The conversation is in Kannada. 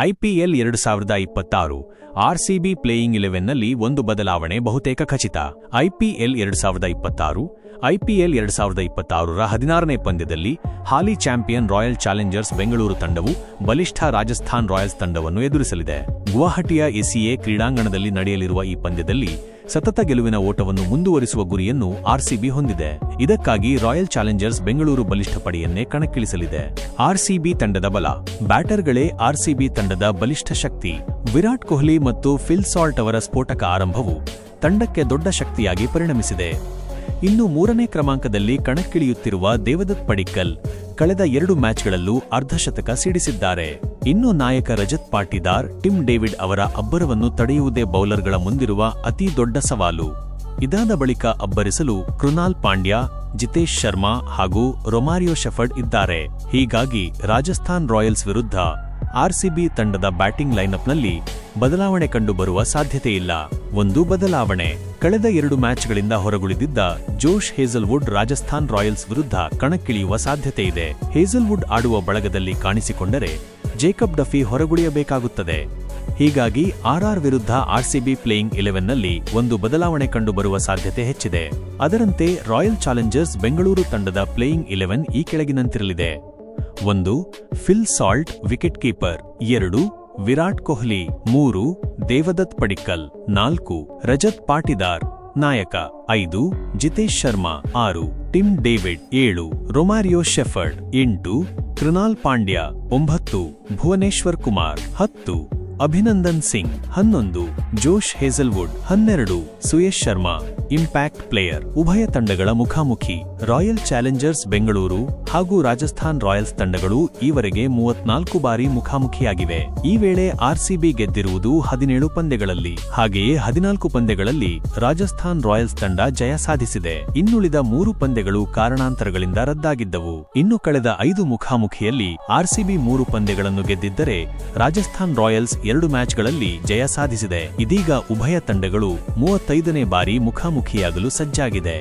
ಐಪಿಎಲ್ 2026 ಆರ್ಸಿಬಿ ಪ್ಲೇಯಿಂಗ್ 11ನಲ್ಲಿ ಒಂದು ಬದಲಾವಣೆ ಬಹುತೇಕ ಖಚಿತ. ಐಪಿಎಲ್ 2026 ರ 16ನೇ ಪಂದ್ಯದಲ್ಲಿ ಹಾಲಿ ಚಾಂಪಿಯನ್ ರಾಯಲ್ ಚಾಲೆಂಜರ್ಸ್ ಬೆಂಗಳೂರು ತಂಡವು ಬಲಿಷ್ಠ ರಾಜಸ್ಥಾನ್ ರಾಯಲ್ಸ್ ತಂಡವನ್ನು ಎದುರಿಸಲಿದೆ. ಗುವಾಹಟಿಯ ಎಸಿಎ ಕ್ರೀಡಾಂಗಣದಲ್ಲಿ ನಡೆಯಲಿರುವ ಈ ಪಂದ್ಯದಲ್ಲಿ ಸತತ ಗೆಲುವಿನ ಓಟವನ್ನು ಮುಂದುವರಿಸುವ ಗುರಿಯನ್ನು ಆರ್ಸಿಬಿ ಹೊಂದಿದೆ. ಇದಕ್ಕಾಗಿ ರಾಯಲ್ ಚಾಲೆಂಜರ್ಸ್ ಬೆಂಗಳೂರು ಬಲಿಷ್ಠ ಪಡೆಯನ್ನೇ ಕಣಕ್ಕಿಳಿಸಲಿದೆ. ಆರ್ಸಿಬಿ ತಂಡದ ಬಲ. ಬ್ಯಾಟರ್ಗಳೇ ಆರ್ಸಿಬಿ ತಂಡದ ಬಲಿಷ್ಠ ಶಕ್ತಿ. ವಿರಾಟ್ ಕೊಹ್ಲಿ ಮತ್ತು ಫಿಲ್ ಸಾಲ್ಟ್ ಅವರ ಸ್ಫೋಟಕ ಆರಂಭವು ತಂಡಕ್ಕೆ ದೊಡ್ಡ ಶಕ್ತಿಯಾಗಿ ಪರಿಣಮಿಸಿದೆ. ಇನ್ನು 3ನೇ ಕ್ರಮಾಂಕದಲ್ಲಿ ಕಣಕ್ಕಿಳಿಯುತ್ತಿರುವ ದೇವದತ್ ಪಡಿಕ್ಕಲ್ ಕಳೆದ 2 ಮ್ಯಾಚ್ಗಳಲ್ಲೂ ಅರ್ಧಶತಕ ಸಿಡಿಸಿದ್ದಾರೆ. ಇನ್ನು ನಾಯಕ ರಜತ್ ಪಾಟಿದಾರ್, ಟಿಮ್ ಡೇವಿಡ್ ಅವರ ಅಬ್ಬರವನ್ನು ತಡೆಯುವುದೇ ಬೌಲರ್ಗಳ ಮುಂದಿರುವ ಅತಿ ದೊಡ್ಡ ಸವಾಲು. ಇದಾದ ಬಳಿಕ ಅಬ್ಬರಿಸಲು ಕೃನಾಲ್ ಪಾಂಡ್ಯ, ಜಿತೇಶ್ ಶರ್ಮಾ ಹಾಗೂ ರೊಮಾರಿಯೋ ಶೆಫರ್ಡ್ ಇದ್ದಾರೆ. ಹೀಗಾಗಿ ರಾಜಸ್ಥಾನ್ ರಾಯಲ್ಸ್ ವಿರುದ್ಧ ಆರ್ಸಿಬಿ ತಂಡದ ಬ್ಯಾಟಿಂಗ್ ಲೈನ್ಅಪ್ನಲ್ಲಿ ಬದಲಾವಣೆ ಕಂಡುಬರುವ ಸಾಧ್ಯತೆಯಿಲ್ಲ. ಒಂದು ಬದಲಾವಣೆ. ಕಳೆದ 2 ಮ್ಯಾಚ್ಗಳಿಂದ ಹೊರಗುಳಿದಿದ್ದ ಜೋಶ್ ಹೇಜಲ್ವುಡ್ ರಾಜಸ್ಥಾನ್ ರಾಯಲ್ಸ್ ವಿರುದ್ಧ ಕಣಕ್ಕಿಳಿಯುವ ಸಾಧ್ಯತೆಯಿದೆ. ಹೇಜಲ್ವುಡ್ ಆಡುವ ಬಳಗದಲ್ಲಿ ಕಾಣಿಸಿಕೊಂಡರೆ ಜೇಕಬ್ ಡಫಿ ಹೊರಗುಳಿಯಬೇಕಾಗುತ್ತದೆ. ಹೀಗಾಗಿ ಆರ್ಆರ್ ವಿರುದ್ಧ ಆರ್ಸಿಬಿ ಪ್ಲೇಯಿಂಗ್ 11ನಲ್ಲಿ ಒಂದು ಬದಲಾವಣೆ ಕಂಡುಬರುವ ಸಾಧ್ಯತೆ ಹೆಚ್ಚಿದೆ. ಅದರಂತೆ ರಾಯಲ್ ಚಾಲೆಂಜರ್ಸ್ ಬೆಂಗಳೂರು ತಂಡದ ಪ್ಲೇಯಿಂಗ್ 11 ಈ ಕೆಳಗಿನಂತಿರಲಿದೆ. 1. Phil Salt wicket keeper. 2. Virat Kohli. 3. Devdutt Padikkal. 4. Rajat Patidar ನಾಯಕ. 5. Jitesh Sharma. 6. Tim David. 7. Romario Shepherd. 8. Krunal Pandya. 9. Bhuvneshwar Kumar. 10. Abhinandan Singh. 11. Josh Hazlewood. 12. Suyash Sharma. Impact player. ಉಭಯ ತಂಡಗಳ ಮುಖಾಮುಖಿ. ರಾಯಲ್ ಚಾಲೆಂಜರ್ಸ್ ಬೆಂಗಳೂರು ಹಾಗೂ ರಾಜಸ್ಥಾನ್ ರಾಯಲ್ಸ್ ತಂಡಗಳು ಈವರೆಗೆ 34 ಬಾರಿ ಮುಖಾಮುಖಿಯಾಗಿವೆ. ಈ ವೇಳೆ ಆರ್ಸಿಬಿ ಗೆದ್ದಿರುವುದು 17 ಪಂದ್ಯಗಳಲ್ಲಿ. ಹಾಗೆಯೇ 14 ಪಂದ್ಯಗಳಲ್ಲಿ ರಾಜಸ್ಥಾನ್ ರಾಯಲ್ಸ್ ತಂಡ ಜಯ ಸಾಧಿಸಿದೆ. ಇನ್ನುಳಿದ 3 ಪಂದ್ಯಗಳು ಕಾರಣಾಂತರಗಳಿಂದ ರದ್ದಾಗಿದ್ದವು. ಇನ್ನು ಕಳೆದ 5 ಮುಖಾಮುಖಿಯಲ್ಲಿ ಆರ್ಸಿಬಿ 3 ಪಂದ್ಯಗಳನ್ನು ಗೆದ್ದಿದ್ದರೆ ರಾಜಸ್ಥಾನ್ ರಾಯಲ್ಸ್ 2 ಮ್ಯಾಚ್ಗಳಲ್ಲಿ ಜಯ ಸಾಧಿಸಿದೆ. ಇದೀಗ ಉಭಯ ತಂಡಗಳು 35ನೇ ಬಾರಿ ಮುಖಾಮುಖಿಯಾಗಲು ಸಜ್ಜಾಗಿದೆ.